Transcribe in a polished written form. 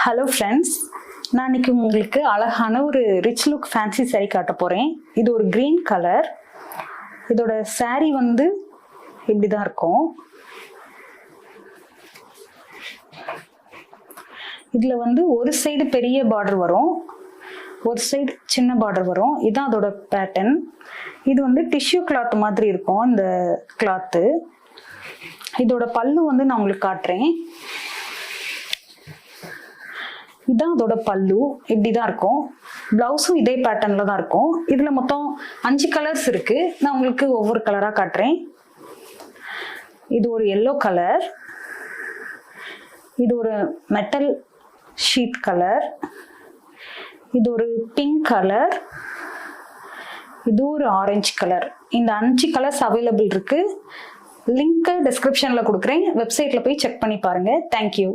Hello friends, நான் இன்னைக்கு உங்களுக்கு அழகான ஒரு ரிச் லுக் ஃபேன்சி saree காட்ட போகிறேன். இது ஒரு க்ரீன் கலர். இதோட saree வந்து இப்படி தான் இருக்கும். இதில் வந்து ஒரு சைடு பெரிய பார்டர் வரும், ஒரு சைடு சின்ன பார்டர் வரும். இதுதான் அதோட பேட்டர்ன். இது வந்து டிஷ்யூ கிளாத் மாதிரி இருக்கும் இந்த கிளாத்து. இதோட பல்லு வந்து நான் உங்களுக்கு காட்டுறேன். இதுதான் அதோட பல்லு, இப்படிதான் இருக்கும். பிளவுஸும் இதே பேட்டர்ன்ல தான் இருக்கும். இதுல மொத்தம் 5 கலர்ஸ் இருக்கு. நான் உங்களுக்கு ஒவ்வொரு கலரா காட்டுறேன். இது ஒரு எல்லோ கலர், இது ஒரு மெட்டல் ஷீட் கலர், இது ஒரு பிங்க் கலர், இது ஒரு ஆரஞ்சு கலர். இந்த 5 கலர்ஸ் அவைலபிள் இருக்கு. லிங்க் டிஸ்கிரிப்ஷன்ல கொடுக்குறேன். வெப்சைட்ல போய் செக் பண்ணி பாருங்க. தேங்க்யூ.